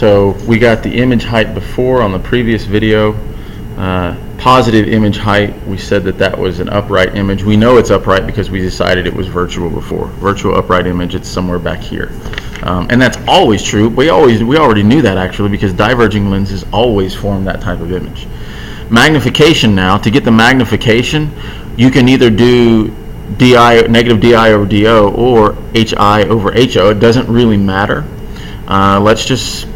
So we got the image height before on the previous video. Positive image height, we said that that was an upright image. We know it's upright because we decided it was virtual before. Virtual upright image, it's somewhere back here. And that's always true. We already knew that actually, because diverging lenses always form that type of image. Magnification now, to get the magnification, you can either do DI, negative DI over DO, or HI over HO. It doesn't really matter. Let's just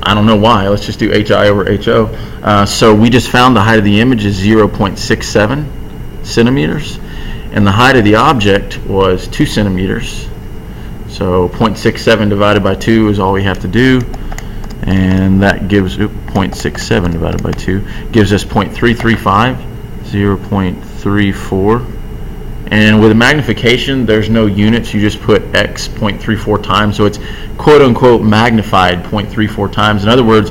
I don't know why, let's just do HI over HO. So we just found the height of the image is 0.67 centimeters, and the height of the object was 2 centimeters. So 0.67 divided by 2 is all we have to do, and that gives 0.67 divided by 2 gives us 0.335, 0.34. And with a magnification, there's no units. You just put x 0.34 times, so it's quote unquote magnified 0.34 times. In other words,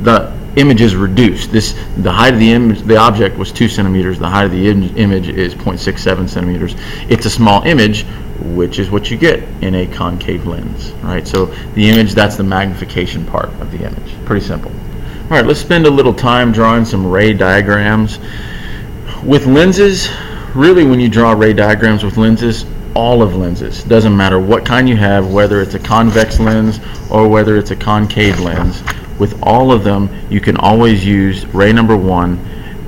the image is reduced. The height of the image, the object was 2 centimeters. The height of the image is 0.67 centimeters. It's a small image, which is what you get in a concave lens, right? So the image, that's the magnification part of the image. Pretty simple. All right, let's spend a little time drawing some ray diagrams. With lenses, really, when you draw ray diagrams with lenses, all of lenses, doesn't matter what kind you have, whether it's a convex lens or whether it's a concave lens, with all of them you can always use ray number 1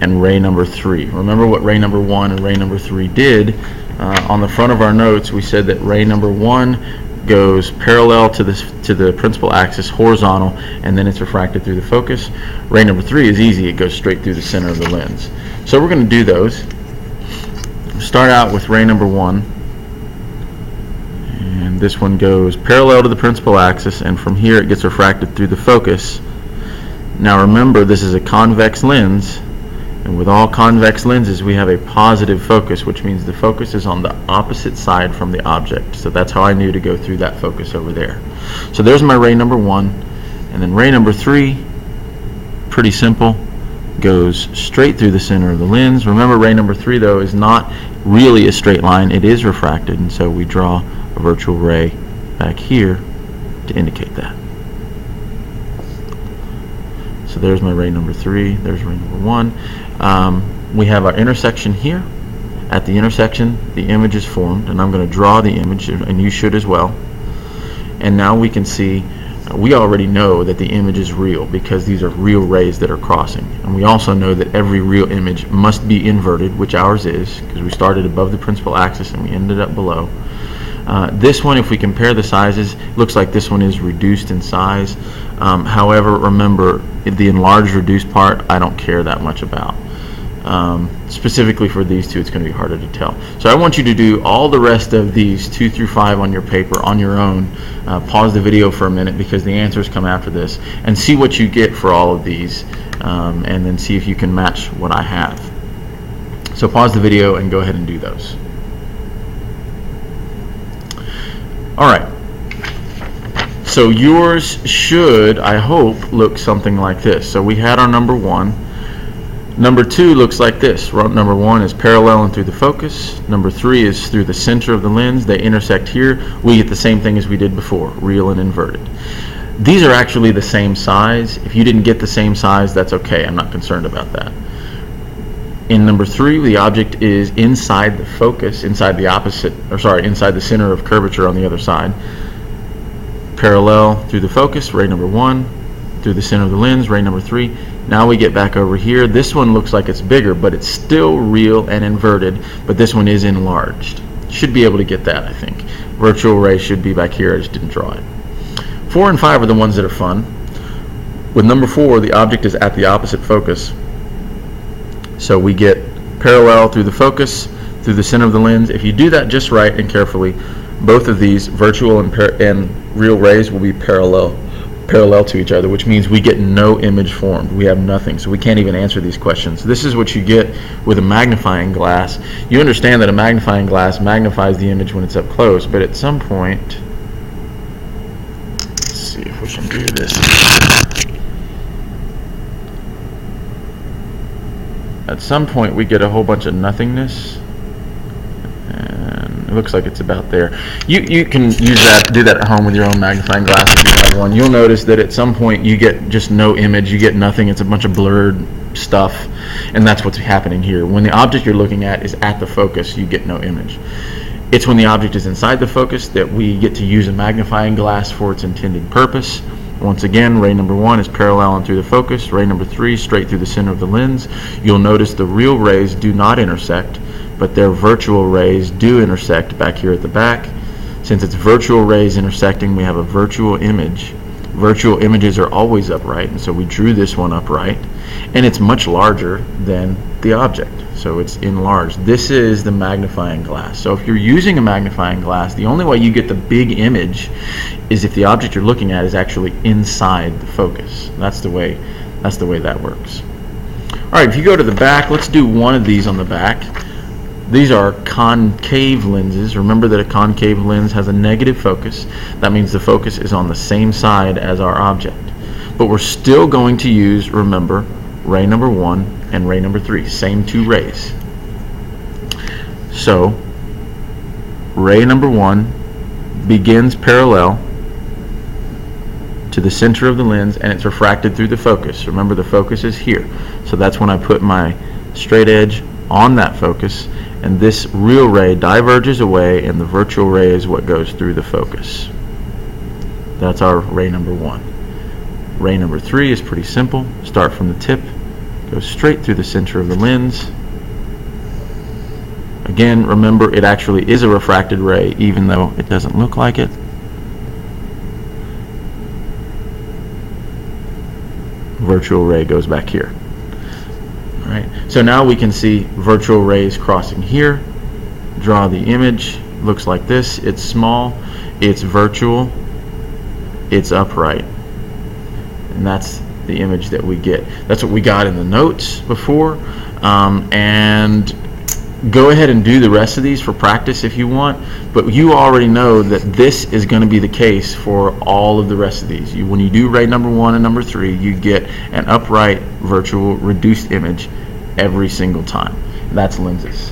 and ray number 3. Remember what ray number 1 and ray number 3 did. On the front of our notes we said that ray number 1 goes parallel to the principal axis, horizontal, and then it's refracted through the focus. Ray number 3 is easy, it goes straight through the center of the lens. So we're going to do those. Start out with ray number 1, and this one goes parallel to the principal axis, and from here it gets refracted through the focus. Now remember, this is a convex lens, and with all convex lenses we have a positive focus, which means the focus is on the opposite side from the object. So that's how I knew to go through that focus over there. So there's my ray number 1, and then ray number 3, pretty simple, goes straight through the center of the lens. Remember, ray number 3 though is not really a straight line, it is refracted, and so we draw a virtual ray back here to indicate that. So there's my ray number 3, there's ray number 1. We have our intersection here. At the intersection the image is formed, and I'm going to draw the image, and you should as well. And now we can see, we already know that the image is real because these are real rays that are crossing. And we also know that every real image must be inverted, which ours is, because we started above the principal axis and we ended up below. This one, if we compare the sizes, looks like this one is reduced in size. However, remember, the enlarged reduced part I don't care that much about. Specifically for these two, it's going to be harder to tell. So I want you to do all the rest of these 2 through 5 on your paper on your own. Pause the video for a minute because the answers come after this, and see what you get for all of these, and then see if you can match what I have. So pause the video and go ahead and do those. Alright, so yours should, I hope, look something like this. So we had our number 1. Number 2 looks like this. Number 1 is parallel and through the focus. Number 3 is through the center of the lens. They intersect here. We get the same thing as we did before, real and inverted. These are actually the same size. If you didn't get the same size, that's okay. I'm not concerned about that. In number 3, the object is inside the focus, inside the center of curvature on the other side. Parallel through the focus, ray number 1, through the center of the lens, ray number 3. Now we get back over here. This one looks like it's bigger, but it's still real and inverted, but this one is enlarged. Should be able to get that, I think. Virtual ray should be back here, I just didn't draw it. 4 and 5 are the ones that are fun. With number 4, the object is at the opposite focus. So we get parallel through the focus, through the center of the lens. If you do that just right and carefully, both of these virtual and real rays will be parallel to each other, which means we get no image formed. We have nothing, so we can't even answer these questions. This is what you get with a magnifying glass. You understand that a magnifying glass magnifies the image when it's up close, but at some point, let's see if we can do this. At some point we get a whole bunch of nothingness, and looks like it's about there. You can use that, do that at home with your own magnifying glass if you have one. You'll notice that at some point you get just no image, you get nothing. It's a bunch of blurred stuff, and that's what's happening here. When the object you're looking at is at the focus, you get no image. It's when the object is inside the focus that we get to use a magnifying glass for its intended purpose. Once again, ray number 1 is parallel and through the focus. Ray number 3 straight through the center of the lens. You'll notice the real rays do not intersect, but their virtual rays do intersect back here at the back. Since it's virtual rays intersecting, we have a virtual image. Virtual images are always upright, and so we drew this one upright, and it's much larger than the object, so it's enlarged. This is the magnifying glass. So if you're using a magnifying glass, the only way you get the big image is if the object you're looking at is actually inside the focus. That's the way that works. All right, if you go to the back, let's do one of these on the back. These are concave lenses. Remember that a concave lens has a negative focus. That means the focus is on the same side as our object. But we're still going to use, remember, ray number 1 and ray number 3, same 2 rays. So, ray number 1 begins parallel to the center of the lens, and it's refracted through the focus. Remember, the focus is here. So that's when I put my straight edge on that focus, and this real ray diverges away, and the virtual ray is what goes through the focus. That's our ray number 1. Ray number 3 is pretty simple. Start from the tip, go straight through the center of the lens. Again, remember, it actually is a refracted ray, even though it doesn't look like it. Virtual ray goes back here. All right, so now we can see virtual rays crossing here. Draw the image. Looks like this. It's small, it's virtual, it's upright, and that's the image that we get. That's what we got in the notes before. And go ahead and do the rest of these for practice if you want, but you already know that this is going to be the case for all of the rest of these. When you do ray number 1 and number 3, you get an upright virtual reduced image every single time. That's lenses.